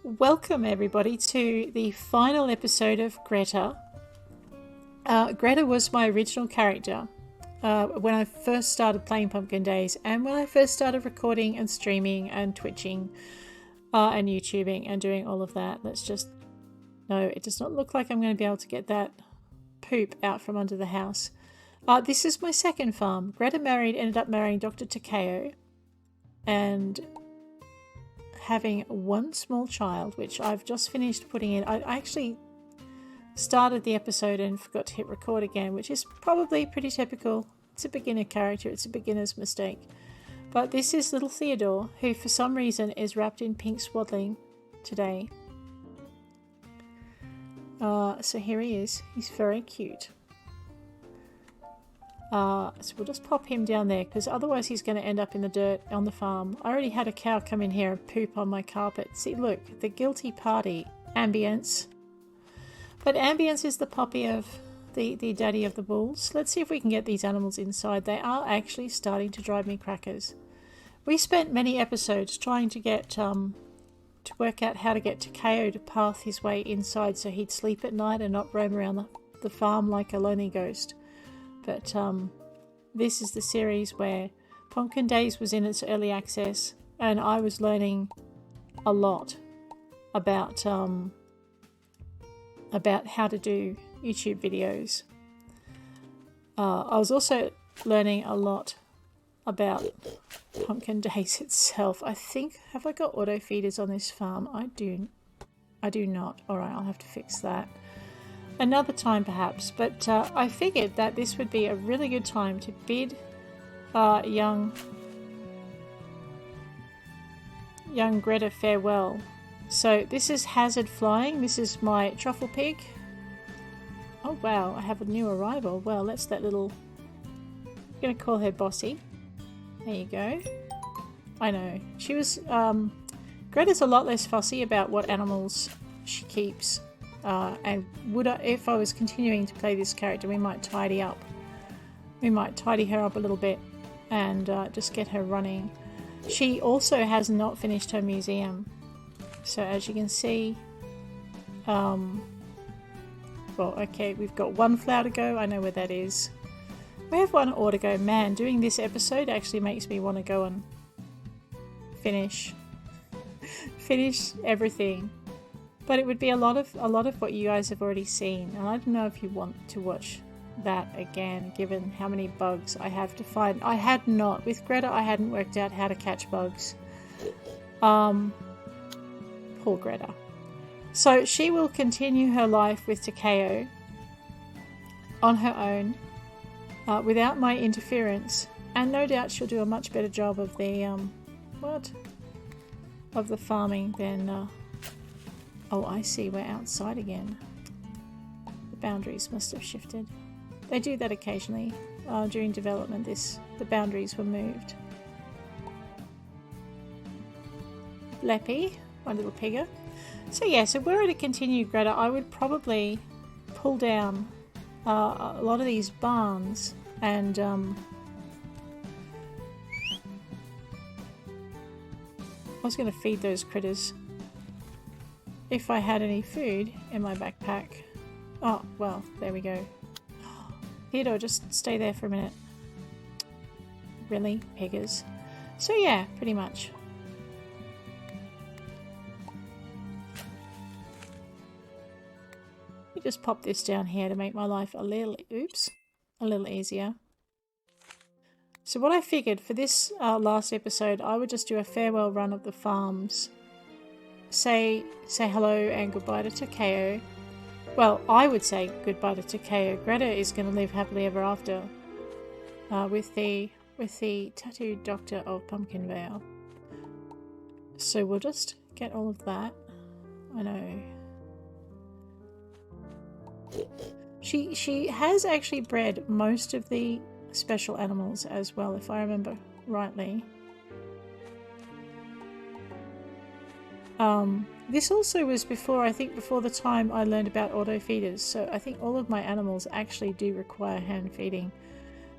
Welcome everybody to the final episode of Greta. Greta was my original character when I first started playing Pumpkin Days and when I first started recording and streaming and twitching and YouTubing and doing all of that. No, it does not look like I'm going to be able to get that poop out from under the house. This is my second farm. Greta ended up marrying Dr. Takeo and having one small child, which I've just finished putting in. I actually started the episode and forgot to hit record again, which is probably pretty typical. It's a beginner character, it's a beginner's mistake. But this is little Theodore, who for some reason is wrapped in pink swaddling today. So here he is. He's very cute. So we'll just pop him down there because otherwise he's going to end up in the dirt on the farm. I already had a cow come in here and poop on my carpet. See, look, the guilty party. Ambience. But Ambience is the puppy of the daddy of the bulls. Let's see if we can get these animals inside. They are actually starting to drive me crackers. We spent many episodes trying to get to work out how to get Takeo to path his way inside so he'd sleep at night and not roam around the farm like a lonely ghost. But this is the series where Pumpkin Days was in its early access and I was learning a lot about how to do YouTube videos. I was also learning a lot about Pumpkin Days itself. I think, have I got auto feeders on this farm? I do not. Alright, I'll have to fix that another time perhaps, but I figured that this would be a really good time to bid young Greta farewell. So this is Hazard Flying. This is my truffle pig. Oh wow, I have a new arrival. Well, that's that little, I'm gonna call her Bossy. There you go. I know, she was Greta's a lot less fussy about what animals she keeps. And if I was continuing to play this character, we might tidy her up a little bit and just get her running. She also has not finished her museum, so as you can see, well, okay, we've got one flower to go. I know where that is. We have one ore to go. Man, doing this episode actually makes me want to go and finish everything. But it would be a lot of what you guys have already seen, and I don't know if you want to watch that again, given how many bugs I have to find. With Greta, I hadn't worked out how to catch bugs. Poor Greta. So she will continue her life with Takeo on her own, without my interference, and no doubt she'll do a much better job of the farming than. Oh, I see, we're outside again. The boundaries must have shifted. They do that occasionally. During development, the boundaries were moved. Leppy, my little pigger. So yeah, so were I to continue Greta, I would probably pull down a lot of these barns and I was going to feed those critters if I had any food in my backpack. Oh, well, there we go. Theodore, just stay there for a minute. Really? Piggers? So yeah, pretty much. Let me just pop this down here to make my life a little easier. So what I figured for this last episode, I would just do a farewell run of the farms. Say hello and goodbye to Takeo. Well, I would say goodbye to Takeo. Greta is going to live happily ever after with the tattooed doctor of Pumpkin Vale. So we'll just get all of that. I know. She has actually bred most of the special animals as well, if I remember rightly. This also was before the time I learned about auto feeders, so I think all of my animals actually do require hand feeding.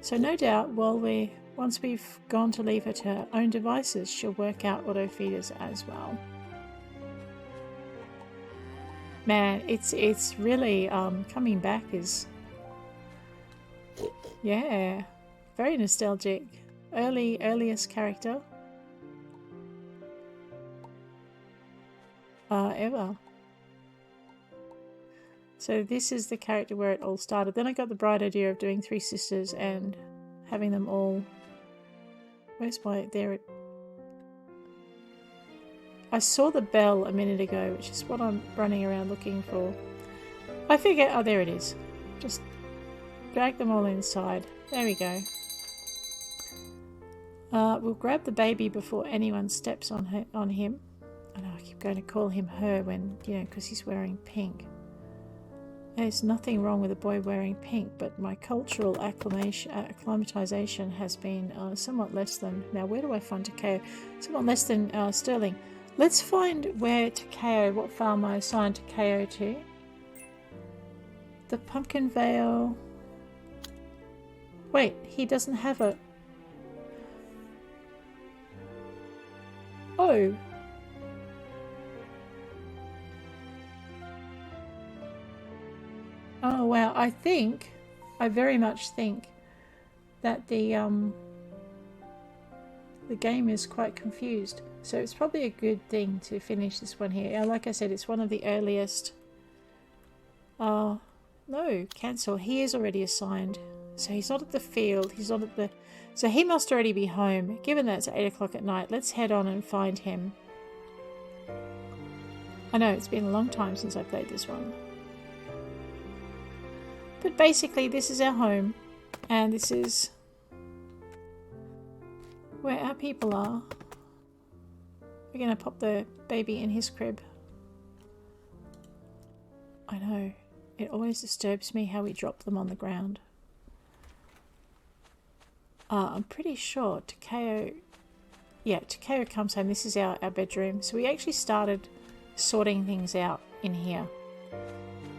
So no doubt, once we've gone to leave her to her own devices, she'll work out auto feeders as well. Man, it's really coming back is, yeah, very nostalgic. Earliest character ever. So this is the character where it all started. Then I got the bright idea of doing Three Sisters and having them all. Where's my there? I saw the bell a minute ago, which is what I'm running around looking for. I figure, oh, there it is. Just drag them all inside. There we go. We'll grab the baby before anyone steps on him. I know I keep going to call him her when, because he's wearing pink. There's nothing wrong with a boy wearing pink, but my cultural acclimatization has been somewhat less than... Now, where do I find Takeo? Somewhat less than Sterling. Let's find where Takeo, what farm I assigned Takeo to. The Pumpkin Vale... Wait, he doesn't have a... Oh! Oh wow, I very much think that the game is quite confused. So it's probably a good thing to finish this one here. Like I said, it's one of the earliest. No, cancel. He is already assigned. So he's not at the field. He's not at the... So he must already be home. Given that it's 8 o'clock at night, let's head on and find him. I know, it's been a long time since I played this one. But basically, this is our home. And this is where our people are. We're going to pop the baby in his crib. I know. It always disturbs me how we drop them on the ground. I'm pretty sure Takeo... Yeah, Takeo comes home. This is our bedroom. So we actually started sorting things out in here.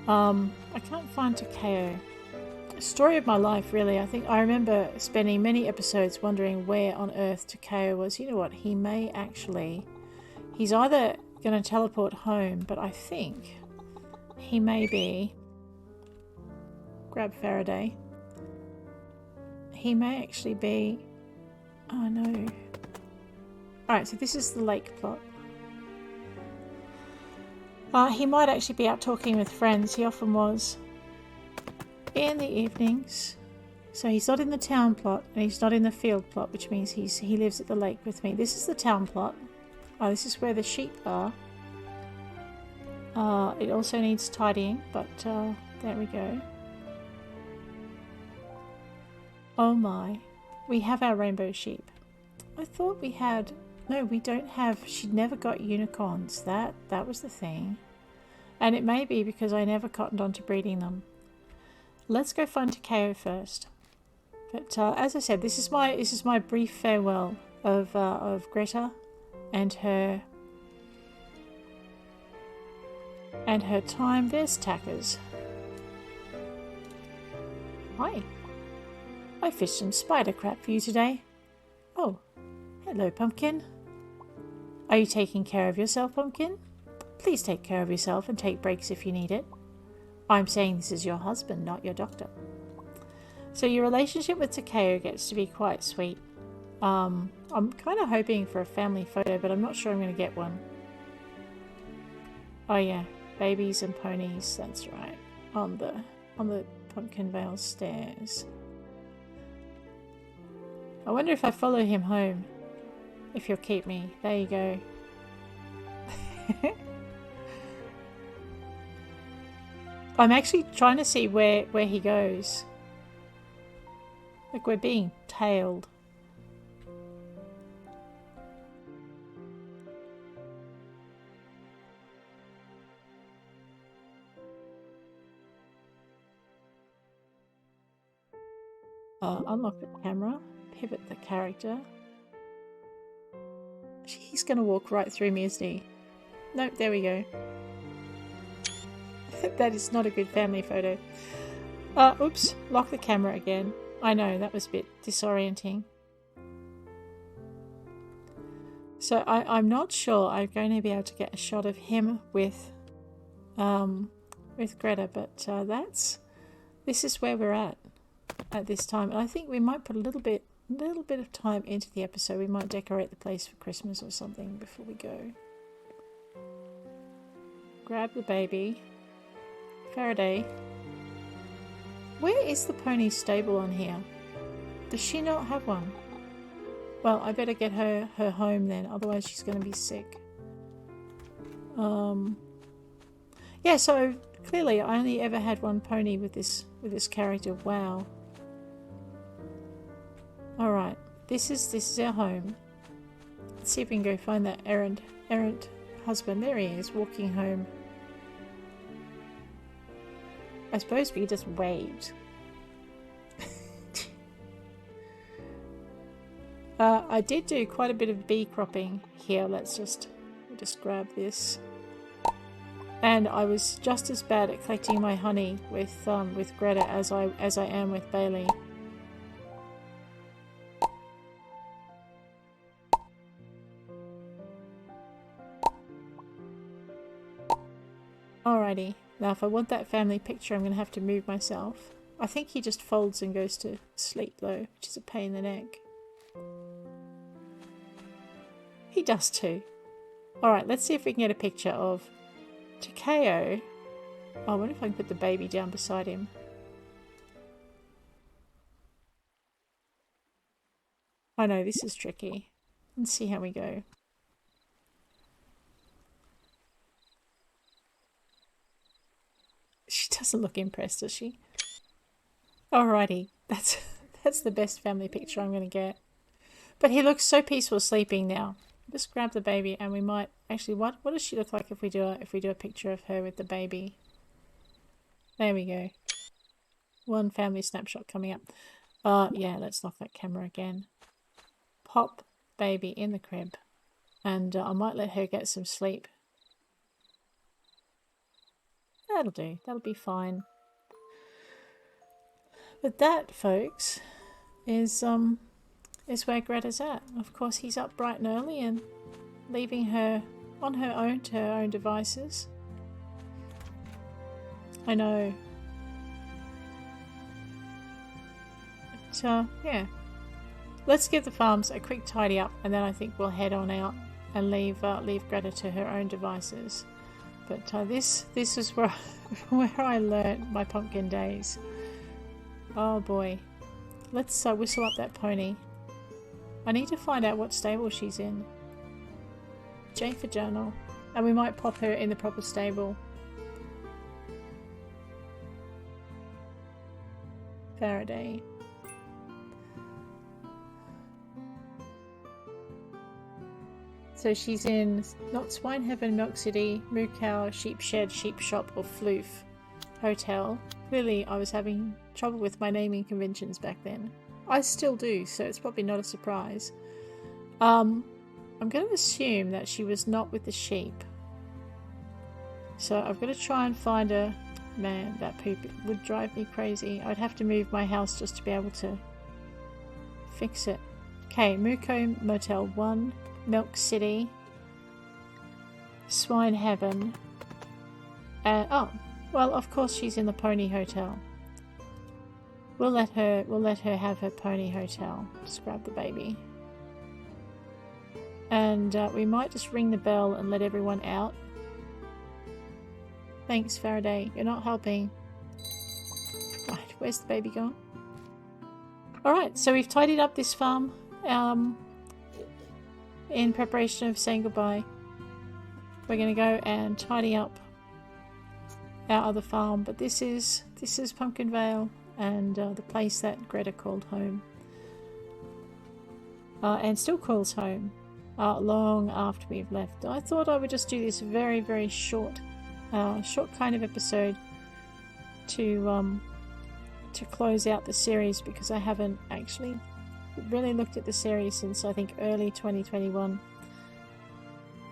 I can't find Takeo. Story of my life, really. I think I remember spending many episodes wondering where on earth Takeo was. You know what? He may actually... He's either going to teleport home, but I think he may be... Grab Faraday. He may actually be... Oh no. Alright, so this is the lake plot. He might actually be out talking with friends. He often was. In the evenings. So he's not in the town plot and he's not in the field plot, which means he lives at the lake with me. This is the town plot. This is where the sheep are. It also needs tidying, but there we go. Oh my. We have our rainbow sheep. I thought we had... No, we don't have... She never got unicorns. That was the thing. And it may be because I never cottoned on to breeding them. Let's go find Takeo first. But as I said, this is my brief farewell of Gretha and her time. There's Tackers. Hi. I fished some spider crap for you today. Oh, hello, Pumpkin. Are you taking care of yourself, Pumpkin? Please take care of yourself and take breaks if you need it. I'm saying this is your husband, not your doctor. So your relationship with Takeo gets to be quite sweet. I'm kind of hoping for a family photo, but I'm not sure I'm going to get one. Oh yeah, babies and ponies, that's right. On the Pumpkin Vale stairs. I wonder if I follow him home. If you'll keep me. There you go. I'm actually trying to see where he goes. Like we're being tailed. Unlock the camera. Pivot the character. He's going to walk right through me, isn't he? Nope, there we go. That is not a good family photo. Oops, lock the camera again. I know, that was a bit disorienting. So I'm not sure I'm going to be able to get a shot of him with with Greta, but this is where we're at this time. And I think we might put a little bit of time into the episode. We might decorate the place for Christmas or something before we go. Grab the baby. Faraday. Where is the pony stable on here? Does she not have one? Well, I better get her home then, otherwise she's going to be sick. Yeah, so clearly I only ever had one pony with this character. Wow. Alright, this is our home. Let's see if we can go find that errant husband. There he is, walking home. I suppose we just waved. I did do quite a bit of bee cropping here. We'll just grab this. And I was just as bad at collecting my honey with Greta as I am with Bailey. Alrighty. Now if I want that family picture, I'm going to have to move myself. I think he just folds and goes to sleep though, which is a pain in the neck. He does too. Alright, let's see if we can get a picture of Takeo. Oh, I wonder if I can put the baby down beside him. I know, this is tricky. Let's see how we go. She doesn't look impressed, does she? Alrighty, that's the best family picture I'm going to get. But he looks so peaceful sleeping now. Just grab the baby, and we might actually. What does she look like if we do a picture of her with the baby? There we go. One family snapshot coming up. Yeah, let's lock that camera again. Pop baby in the crib, and I might let her get some sleep. That'll do. That'll be fine. But that, folks, is where Greta's at. Of course, he's up bright and early and leaving her on her own to her own devices. I know. So, yeah. Let's give the farms a quick tidy up, and then I think we'll head on out and leave Greta to her own devices. But this is where I learnt my pumpkin days. Oh boy. Let's whistle up that pony. I need to find out what stable she's in. J for journal. And we might pop her in the proper stable. Faraday. So she's in not Swine Heaven, Milk City, Moo Cow, Sheep Shed, Sheep Shop, or Floof Hotel. Clearly I was having trouble with my naming conventions back then. I still do, so it's probably not a surprise. I'm going to assume that she was not with the sheep. So I've got to try and find her. Man, that poop would drive me crazy. I'd have to move my house just to be able to fix it. Okay, Muko Motel 1, Milk City, Swine Heaven. Oh, well, of course she's in the Pony Hotel. We'll let her have her Pony Hotel. Just grab the baby. And we might just ring the bell and let everyone out. Thanks, Faraday. You're not helping. Right, where's the baby gone? Alright, so we've tidied up this farm in preparation of saying goodbye. We're going to go and tidy up our other farm, but this is Pumpkin Vale and the place that Greta called home. And still calls home long after we've left. I thought I would just do this very, very short kind of episode to close out the series, because I haven't actually really looked at the series since I think early 2021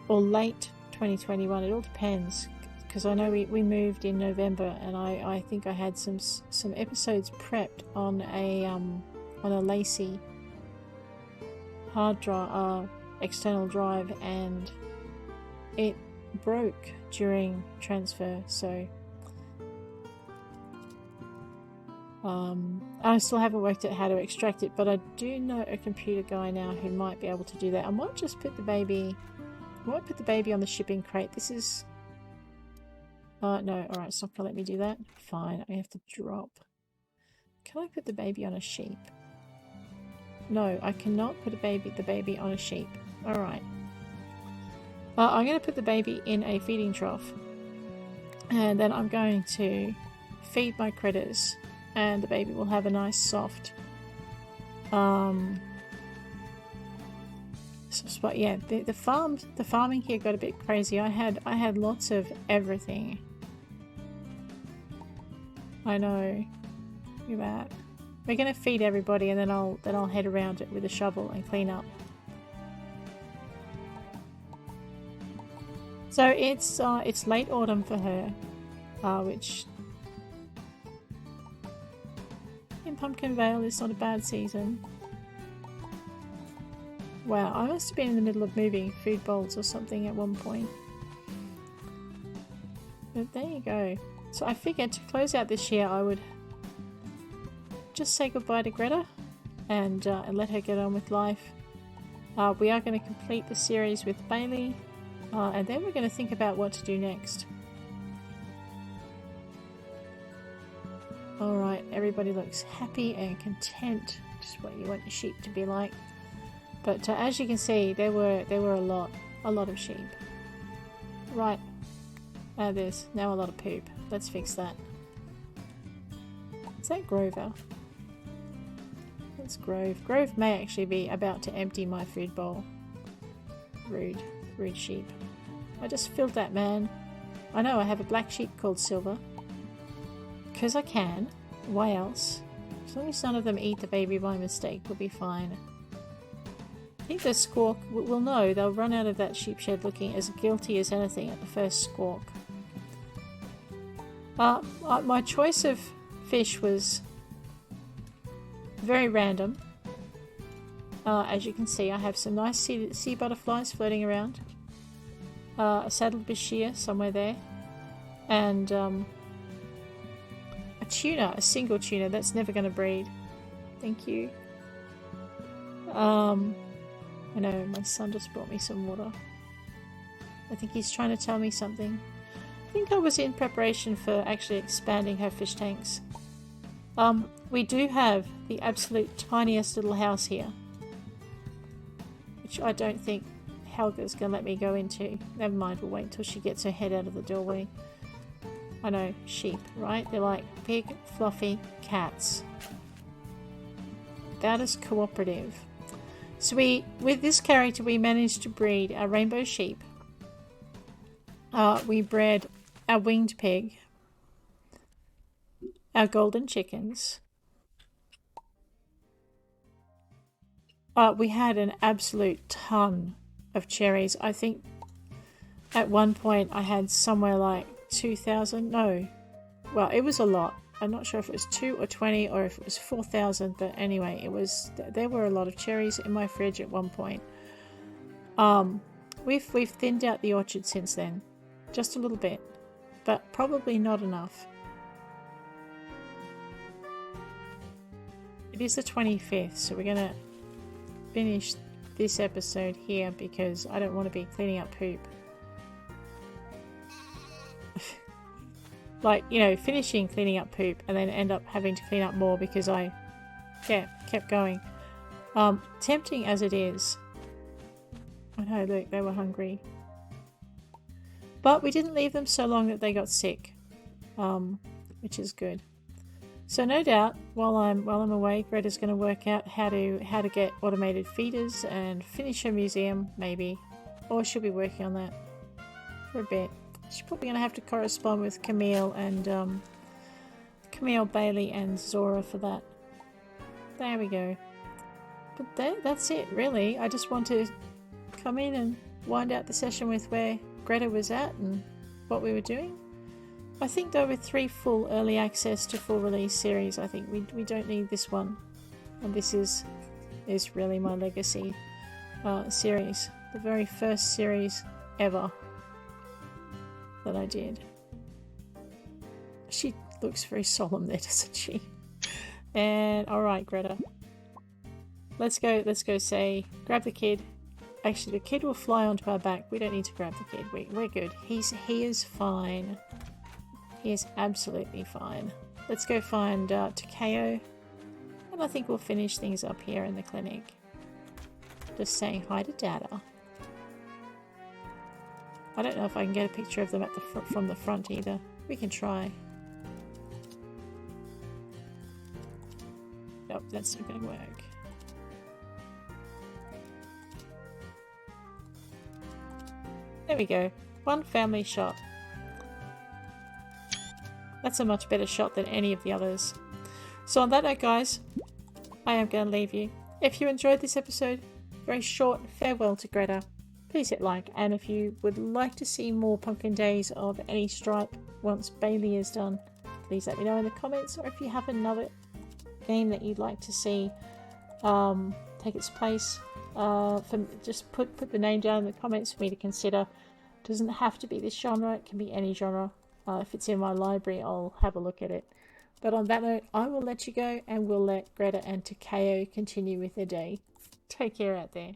or late 2021. It all depends, because I know we moved in November, and I think I had some episodes prepped on a Lacey hard drive, external drive, and it broke during transfer, so I still haven't worked out how to extract it, but I do know a computer guy now who might be able to do that. I might just put the baby on the shipping crate. This is no, alright, it's not gonna let me do that. Fine, I have to drop. Can I put the baby on a sheep? No, I cannot put the baby on a sheep. Alright. I'm going to put the baby in a feeding trough. And then I'm going to feed my critters. And the baby will have a nice soft spot. Yeah, the farming here got a bit crazy. I had lots of everything. I know. Look at that. We're gonna feed everybody, and then I'll head around it with a shovel and clean up. So it's late autumn for her, which in Pumpkin Vale is not a bad season. Wow, I must have been in the middle of moving food bowls or something at one point. But there you go. So I figured to close out this year I would just say goodbye to Greta and let her get on with life. We are going to complete the series with Bailey, and then we're going to think about what to do next. Alright, everybody looks happy and content, just what you want your sheep to be like. But as you can see, there were a lot of sheep. Right, there's now a lot of poop. Let's fix that. Is that Grover? That's Grove. Grove may actually be about to empty my food bowl. Rude sheep. I just filled that, man. I know I have a black sheep called Silver. Because I can. Why else? As long as none of them eat the baby by mistake, we'll be fine. I think the squawk will know. They'll run out of that sheep shed looking as guilty as anything at the first squawk. My choice of fish was very random. As you can see, I have some nice sea butterflies floating around. A saddled bashir somewhere there. And a tuna, a single tuna that's never going to breed. Thank you. I know, my son just brought me some water. I think he's trying to tell me something. I think I was in preparation for actually expanding her fish tanks. We do have the absolute tiniest little house here, which I don't think Helga's going to let me go into. Never mind, we'll wait until she gets her head out of the doorway. I know, sheep, right? They're like big, fluffy cats. That is cooperative. So with this character, we managed to breed a rainbow sheep. We bred a winged pig, our golden chickens. We had an absolute ton of cherries. I think at one point I had somewhere like 2,000. No, well, it was a lot. I'm not sure if it was 2 or 20 or if it was 4,000, but anyway, there were a lot of cherries in my fridge at one point. We've thinned out the orchard since then, just a little bit, but probably not enough. It is the 25th, so we're gonna finish this episode here because I don't want to be cleaning up poop. Like, you know, finishing cleaning up poop and then end up having to clean up more because I kept going. Tempting as it is. I know, look, they were hungry. But we didn't leave them so long that they got sick, which is good. So no doubt, while I'm away, Greta's going to work out how to get automated feeders and finish her museum, maybe, or she'll be working on that for a bit. She's probably going to have to correspond with Camille, Bailey, and Zora for that. There we go. But that's it, really. I just want to come in and wind out the session with where Greta was at and what we were doing. I think though with 3 full early access to full release series, I think we don't need this one. And this is really my legacy series. The very first series ever. that I did. She looks very solemn there, doesn't she? And alright, Greta. Let's go say, grab the kid. Actually, the kid will fly onto our back. We don't need to grab the kid. We're good. He is fine. He is absolutely fine. Let's go find Takeo. And I think we'll finish things up here in the clinic. Just saying hi to Dada. I don't know if I can get a picture of them at the from the front either. We can try. Nope, that's not going to work. There we go. One family shot. That's a much better shot than any of the others. So on that note, guys, I am going to leave you. If you enjoyed this episode, very short farewell to Greta, please hit like. And if you would like to see more Pumpkin Days of any stripe once Bailey is done, please let me know in the comments. Or if you have another game that you'd like to see take its place, just put the name down in the comments for me to consider. It doesn't have to be this genre, it can be any genre. If it's in my library, I'll have a look at it. But on that note, I will let you go and we'll let Greta and Takeo continue with their day. Take care out there.